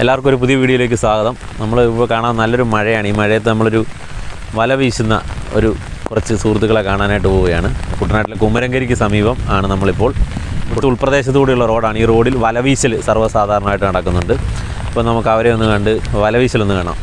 എല്ലാവർക്കും ഒരു പുതിയ വീഡിയോയിലേക്ക് സ്വാഗതം. നമ്മൾ ഇപ്പോൾ കാണാൻ നല്ലൊരു മഴയാണ്. ഈ മഴയത്ത് നമ്മളൊരു വല വീശുന്ന കുറച്ച് സുഹൃത്തുക്കളെ കാണാനായിട്ട് പോവുകയാണ്. കുട്ടനാട്ടിലെ കുമരങ്കരിക്ക് സമീപം ആണ് നമ്മളിപ്പോൾ. ഇവിടുത്തെ ഉൾപ്രദേശത്തുകൂടിയുള്ള റോഡാണ്. ഈ റോഡിൽ വലവീശൽ സർവ്വസാധാരണമായിട്ട് നടക്കുന്നുണ്ട്. അപ്പോൾ നമുക്ക് അവരെ ഒന്ന് കണ്ട് വലവീശലൊന്ന് കാണാം.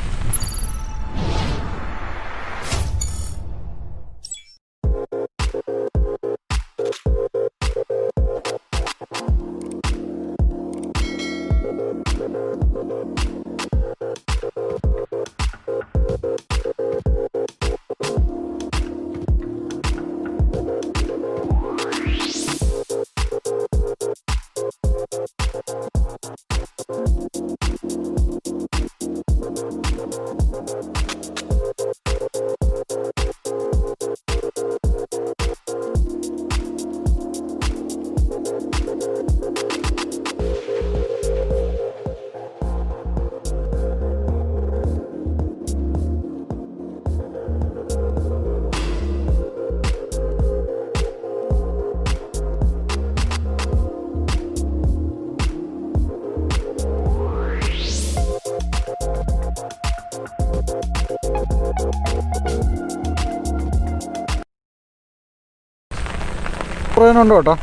ഉണ്ടോ കേട്ടോ,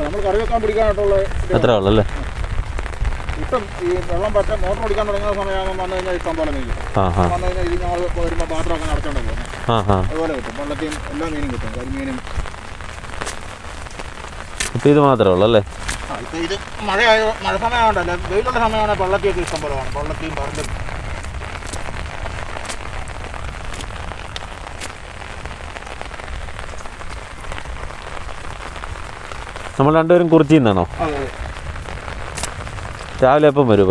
നമ്മൾ കറി വെക്കാൻ പിടിക്കാനായിട്ടുള്ള അത്രേ ഉള്ളല്ലേ. ഇപ്പം ഈ വെള്ളം പറ്റാൻ മോട്ടർ ഓടിക്കാൻ തുടങ്ങുന്ന സമയമാകുമ്പോൾ വന്നു കഴിഞ്ഞാൽ ഇഷ്ടം പോലെ മീൻ കിട്ടും. വന്നു കഴിഞ്ഞാൽ ഇത് ഞങ്ങൾ വരുമ്പോൾ പാത്രമൊക്കെ നടച്ചോണ്ടല്ലോ, അതുപോലെ കിട്ടും. വെള്ളത്തെയും എല്ലാ മീനും കിട്ടും, കരിമീനും. ഇപ്പം ഇത് മാത്രമേ ഉള്ളൂ അല്ലേ? ഇപ്പം ഇത് മഴ സമയമാണ്ടല്ല, വെയിലുള്ള സമയമാണ് വെള്ളത്തിയൊക്കെ ഇഷ്ടം പോലെ വേണം. വെള്ളത്തെയും പറമ്പും നമ്മൾ രണ്ടുപേരും കുറിച്ചിൽ നിന്നാണോ? രാവിലെ എപ്പം വരും?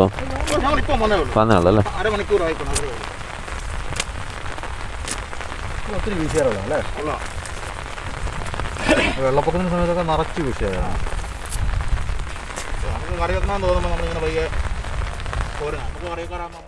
ഇപ്പം വന്നേ ഉള്ളൂ അല്ലേ? അരമണിക്കൂറായിക്കോട്ടെ. ഒത്തിരി വീശിയാറല്ലേ? വെള്ളപ്പൊക്കത്തിൻ്റെ സമയത്തൊക്കെ നിറച്ച് വീശിയാണ്. നമുക്ക് കറി വെക്കാൻ തോന്നുമ്പോൾ നമ്മളിങ്ങനെ പയ്യെ പോരും. നമുക്ക് കറി വെക്കാറാകുമ്പോൾ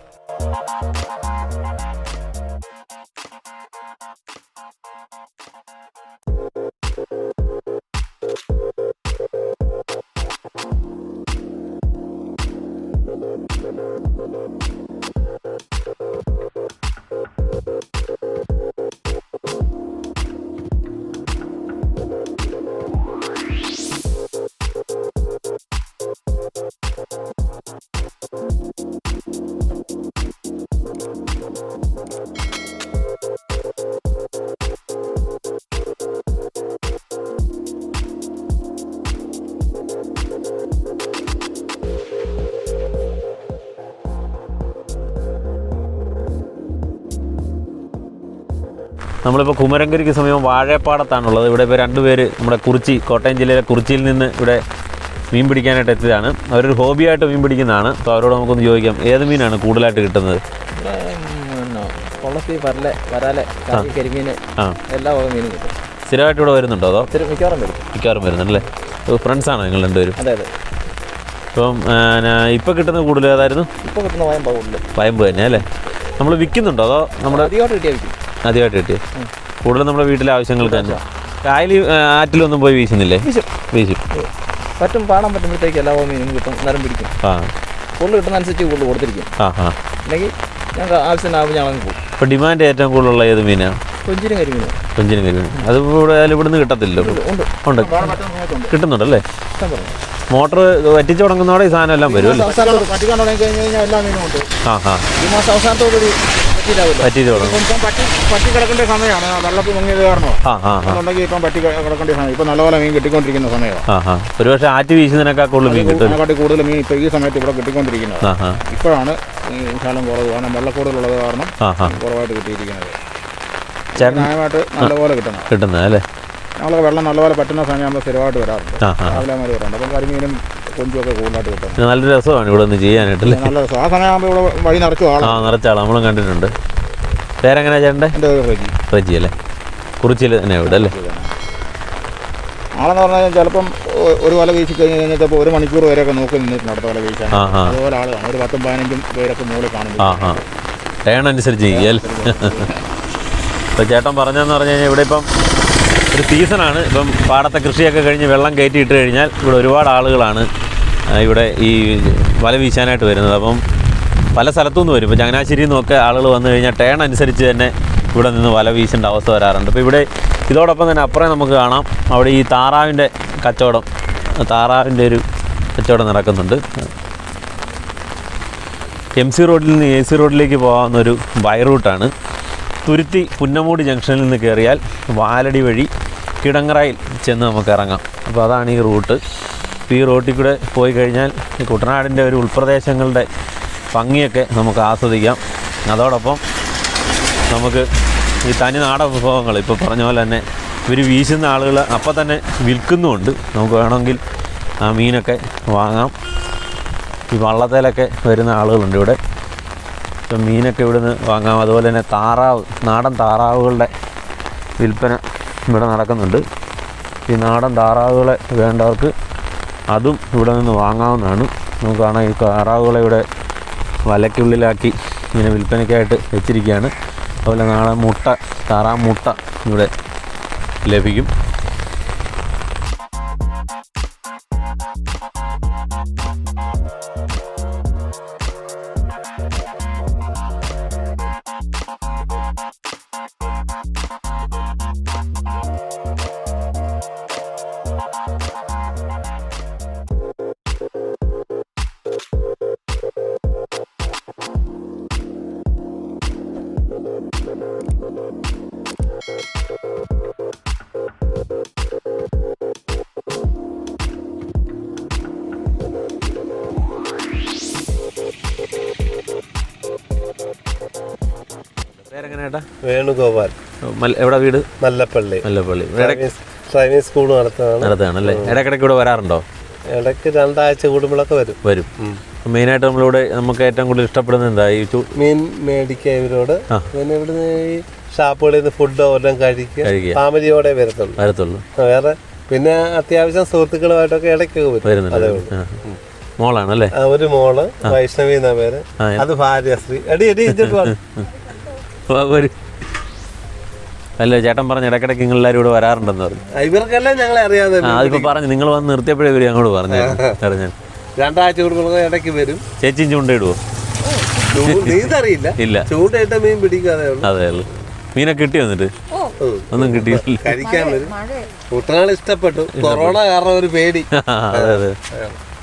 നമ്മളിപ്പോൾ കുമരങ്കരിക്ക് സമീപം വാഴപ്പാടത്താണുള്ളത്. ഇവിടെ ഇപ്പോൾ രണ്ടുപേര് നമ്മുടെ കോട്ടയം ജില്ലയിലെ കുറിച്ചിയിൽ നിന്ന് ഇവിടെ മീൻ പിടിക്കാനായിട്ട് എത്തിയതാണ്. അവരൊരു ഹോബിയായിട്ട് മീൻ പിടിക്കുന്നതാണ്. അപ്പോൾ അവരോട് നമുക്കൊന്ന് ചോദിക്കാം, ഏത് മീനാണ് കൂടുതലായിട്ട് കിട്ടുന്നത്? എല്ലാ മീനും കിട്ടും. സ്ഥിരമായിട്ട് ഇവിടെ വരുന്നുണ്ടോ അതോ? മിക്കവാറും വരുന്നുണ്ടല്ലേ? ഫ്രണ്ട്സാണോ നിങ്ങൾ രണ്ടുപേരും? അതെ അതെ. ഇപ്പം ഇപ്പം കിട്ടുന്ന കൂടുതൽ ഏതായിരുന്നു? ഇപ്പോൾ കിട്ടുന്ന വയമ്പ് തന്നെ അല്ലേ? നമ്മൾ വിൽക്കുന്നുണ്ടോ അതോ നമ്മുടെ ആദ്യമായിട്ട് കിട്ടിയത്? കൂടുതലും നമ്മുടെ വീട്ടിലെ ആവശ്യങ്ങൾക്ക് തന്നെ. കായലിൽ ആറ്റിലൊന്നും പോയി വീശുന്നില്ലേ? വീശും. പറ്റും, പാടാൻ പറ്റുമ്പോഴത്തേക്ക് എല്ലാ മീനും കിട്ടും, നേരം പിടിക്കും. കൂടുതൽ കിട്ടുന്നതനുസരിച്ച് കൂടുതൽ കൊടുത്തിരിക്കും. അല്ലെങ്കിൽ ഞങ്ങൾക്ക് ആവശ്യത്തിനാകുമ്പോൾ ഞങ്ങൾ പോകും. ഇപ്പോൾ ഡിമാൻഡ് ഏറ്റവും കൂടുതലുള്ള ഏത് മീനാണ്? കൊഞ്ചിനും കരിമീനും. അത് ഇവിടുന്ന് കിട്ടത്തില്ലല്ലോ? ഉണ്ട്, കിട്ടുന്നുണ്ടല്ലേ? മോട്ടർ വറ്റിച്ച് തുടങ്ങുന്നതോടെ ഈ സാധനം എല്ലാം വരും അല്ലേ? പറ്റിക്കാൻ തുടങ്ങി കഴിഞ്ഞ് കഴിഞ്ഞാൽ എല്ലാ മീനും ഉണ്ട്. ഈ മാസം അവസാനത്തോടുകൂടി പറ്റി തുടങ്ങും. പറ്റി കിടക്കേണ്ട സമയമാണ്, വെള്ളത്തിൽ മുങ്ങിയത് കാരണമുണ്ടെങ്കിൽ ഇപ്പം പറ്റി കിടക്കേണ്ട സമയം. ഇപ്പം നല്ലപോലെ മീൻ കിട്ടിക്കൊണ്ടിരിക്കുന്ന സമയമാണ്. ഒരുപക്ഷെ ആറ്റ് വീശുന്നതിനേക്കാൾ കൂടുതൽ മീൻ കിട്ടും. അതിനെക്കാട്ടി കൂടുതൽ മീൻ ഇപ്പോൾ ഈ സമയത്ത് ഇവിടെ കിട്ടിക്കൊണ്ടിരിക്കുന്നത്. ഇപ്പോഴാണ് ഈ ശാലം കുറവ്, കാരണം വെള്ളക്കൂടുതലുള്ളത് കാരണം കുറവായിട്ട് കിട്ടിയിരിക്കുന്നത്. ന്യായമായിട്ട് നല്ലപോലെ കിട്ടുന്നത് അല്ലേ? ഞങ്ങൾ വെള്ളം നല്ലപോലെ പറ്റുന്ന സമയമാകുമ്പോൾ സ്ഥിരമായിട്ട് വരാറുണ്ട്. രാവിലെ മാതിരി വരാറുണ്ട്. അപ്പം കരിമീനും കൊഞ്ചുമൊക്കെ കൂടുതലായിട്ട് കിട്ടും. നല്ല രസമാണ് ഇവിടെ ഒന്ന് ചെയ്യാനായിട്ടല്ലേ? നല്ല രസം. ആ സമയമാകുമ്പോൾ ഇവിടെ വഴി നിറച്ചാളാണ്, നമ്മളും കണ്ടിട്ടുണ്ട്. പേരെങ്ങനെയാ ചേട്ടൻ്റെ? എൻ്റെ പേര് റജി അല്ലേ? കുറിച്ചിൽ തന്നെ ഇവിടെ അല്ലേ? ആളെന്ന് പറഞ്ഞാൽ ചിലപ്പം ഒരു വല വീശി കഴിഞ്ഞ് കഴിഞ്ഞപ്പോൾ 1 മണിക്കൂർ വരെയൊക്കെ നോക്കി നിന്നിട്ടുണ്ട് അടുത്ത വല വീശാൻ. അതുപോലെ ആളാണ്. ഒരു 10-15 പേരൊക്കെ മുകളിൽ കാണുന്നു. ടേൺ അനുസരിച്ച് ചെയ്യാൽ. ഇപ്പോൾ ചേട്ടൻ പറഞ്ഞതെന്ന് പറഞ്ഞു കഴിഞ്ഞാൽ ഇവിടെ ഇപ്പം ഒരു സീസണാണ്. ഇപ്പം പാടത്തെ കൃഷിയൊക്കെ കഴിഞ്ഞ് വെള്ളം കയറ്റി ഇട്ട് കഴിഞ്ഞാൽ ഇവിടെ ഒരുപാട് ആളുകളാണ് ഇവിടെ ഈ വല വീശാനായിട്ട് വരുന്നത്. അപ്പം പല സ്ഥലത്തു നിന്ന് വരും. ഇപ്പോൾ ചങ്ങനാശ്ശേരിയിൽ നിന്നൊക്കെ ആളുകൾ വന്നു കഴിഞ്ഞാൽ ടേൺ അനുസരിച്ച് തന്നെ ഇവിടെ നിന്ന് വല വീശേണ്ട അവസ്ഥ വരാറുണ്ട്. ഇപ്പോൾ ഇവിടെ ഇതോടൊപ്പം തന്നെ അപ്പുറം നമുക്ക് കാണാം അവിടെ ഈ താറാവിൻ്റെ കച്ചവടം, താറാവിൻ്റെ ഒരു കച്ചവടം നടക്കുന്നുണ്ട്. MC റോഡിൽ നിന്ന് AC റോഡിലേക്ക് പോകാവുന്നൊരു ബൈ റൂട്ടാണ്. തുരുത്തി പുന്നമൂടി ജംഗ്ഷനിൽ നിന്ന് കയറിയാൽ വാലടി വഴി കിടങ്ങറയിൽ ചെന്ന് നമുക്ക് ഇറങ്ങാം. അപ്പോൾ അതാണ് ഈ റൂട്ട്. ഈ റൂട്ടിൽ കൂടെ പോയി കഴിഞ്ഞാൽ ഈ കുട്ടനാടിൻ്റെ ഒരു ഉൾപ്രദേശങ്ങളുടെ ഭംഗിയൊക്കെ നമുക്ക് ആസ്വദിക്കാം. അതോടൊപ്പം നമുക്ക് ഈ തനി നാടൻ വിഭവങ്ങൾ ഇപ്പോൾ പറഞ്ഞ പോലെ തന്നെ ഇവർ വീശുന്ന ആളുകൾ അപ്പം തന്നെ വിൽക്കുന്നുമുണ്ട്. നമുക്ക് വേണമെങ്കിൽ ആ മീനൊക്കെ വാങ്ങാം. ഈ വള്ളത്തേലൊക്കെ വരുന്ന ആളുകളുണ്ട് ഇവിടെ. ഇപ്പം മീനൊക്കെ ഇവിടുന്ന് വാങ്ങാം. അതുപോലെ തന്നെ താറാവ്, നാടൻ താറാവുകളുടെ വിൽപ്പന ഇവിടെ നടക്കുന്നുണ്ട്. ഈ നാടൻ താറാവുകളെ വേണ്ടവർക്ക് അതും ഇവിടെ നിന്ന് വാങ്ങാവുന്നതാണ്. നമുക്ക് കാണാം ഈ താറാവുകളെ ഇവിടെ വലയ്ക്കുള്ളിലാക്കി ഇങ്ങനെ വിൽപ്പനയ്ക്കായിട്ട് വെച്ചിരിക്കുകയാണ്. അതുപോലെ നാടൻ മുട്ട, താറാവ് മുട്ട ഇവിടെ ലഭിക്കും. പേരെങ്ങനെയാ? വേണുഗോപാൽ. എവിടെ വീട്? മല്ലപ്പള്ളി. മല്ലപ്പള്ളി. ഡ്രൈവിംഗ് സ്കൂൾ നടത്തുകയാണല്ലേ? ഇടയ്ക്കിടയ്ക്ക് ഇവിടെ വരാറുണ്ടോ? ഇടയ്ക്ക് 2 ആഴ്ച കൂടുമ്പോഴൊക്കെ വരും. മെയിനായിട്ട് നമ്മളിവിടെ നമുക്ക് ഏറ്റവും കൂടുതൽ ഇഷ്ടപ്പെടുന്നത് എന്താ? ഈ മീൻ മേടിക്കുക ഇവരോട്. പിന്നെ ഇവിടുന്ന് ഈ ഷാപ്പുകളിൽ നിന്ന് ഫുഡ് എല്ലാം കഴിക്കുക. ഫാമിലിയോടെ വരത്തുള്ളൂ. വേറെ പിന്നെ അത്യാവശ്യം സുഹൃത്തുക്കളുമായിട്ടൊക്കെ ഇടയ്ക്കൊക്കെ വരുന്നുണ്ട്. മോളാണല്ലേ? ഒരു മോള് വൈഷ്ണവി എന്നാ പേര്. അത് ഭാര്യശ്രീ. അല്ല, ചേട്ടൻ പറഞ്ഞു ഇടയ്ക്കിടയ്ക്ക് നിങ്ങളെല്ലാവരും ഇവിടെ വരാറുണ്ടെന്ന് പറഞ്ഞു. ഇവർക്കെല്ലാം ഞങ്ങളെ അറിയാതെ അതിപ്പോൾ പറഞ്ഞു നിങ്ങൾ വന്ന് നിർത്തിയപ്പോഴേ ഇവർ ഞങ്ങളോട് പറഞ്ഞു. 2 ആഴ്ച കൂടുമ്പോൾ ഇടയ്ക്ക് വരും. ചേച്ചിയും ചൂണ്ടയിടുവോ? നീന്തറിയില്ല. ഇല്ല, ചൂണ്ടയിട്ട മീൻ പിടിക്കാതെ. അതേ ഉള്ളൂ. മീനൊക്കെ കിട്ടി വന്നിട്ട് ഒന്നും കിട്ടിയില്ല. കഴിക്കാൻ വരും. കുട്ടനാട് ഇഷ്ടപ്പെട്ടു. കൊറോണ കാരണം ഒരു പേടി. അതെ.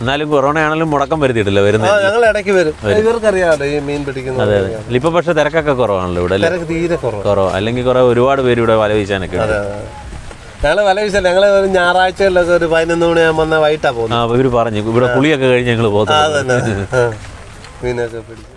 എന്നാലും കൊറോണ ആണെങ്കിലും മുടക്കം വരുത്തിയിട്ടില്ല വരുന്നത്. ഞങ്ങൾ ഇടയ്ക്ക് വരും. ഇവർക്കറിയാമല്ലോ ഈ മീൻ പിടിക്കുന്നത്. അതെ. ഇപ്പൊ പക്ഷെ തിരക്കൊക്കെ കുറവാണല്ലോ ഇവിടെ. തീരെ കുറവ്. അല്ലെങ്കിൽ ഒരുപാട് പേര് ഇവിടെ വല വീശാനൊക്കെ. ഞങ്ങള് വല വീശാൻ ഞങ്ങള് ഒരു ഞായറാഴ്ചകളിലൊക്കെ ഒരു 11 മണിയാകുമ്പോ വൈകിട്ടാ പോകുന്നത്. ഇവര് പറഞ്ഞു ഇവിടെ കുളിയൊക്കെ കഴിഞ്ഞ് ഞങ്ങള് പോകുന്നത്. മീനൊക്കെ പിടിക്കും.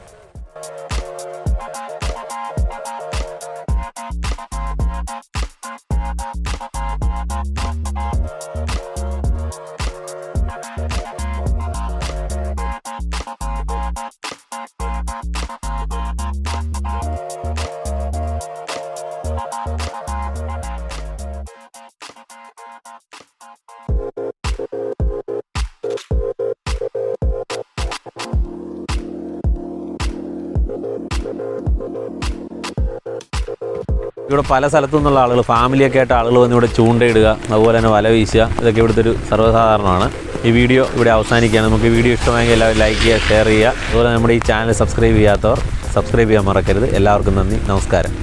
ഇവിടെ പല സ്ഥലത്തു നിന്നുള്ള ആളുകൾ, ഫാമിലിയൊക്കെ ആയിട്ട് ആളുകൾ വന്ന് ഇവിടെ ചൂണ്ടയിടുക, അതുപോലെ തന്നെ വല വീശുക, ഇതൊക്കെ ഇവിടുത്തെ ഒരു സർവ്വസാധാരണമാണ്. ഈ വീഡിയോ ഇവിടെ അവസാനിക്കുകയാണ്. നമുക്ക് ഈ വീഡിയോ ഇഷ്ടമായെങ്കിൽ എല്ലാവരും ലൈക്ക് ചെയ്യുക, ഷെയർ ചെയ്യുക. അതുപോലെ നമ്മുടെ ഈ ചാനൽ സബ്സ്ക്രൈബ് ചെയ്യാത്തവർ സബ്സ്ക്രൈബ് ചെയ്യാൻ മറക്കരുത്. എല്ലാവർക്കും നന്ദി, നമസ്കാരം.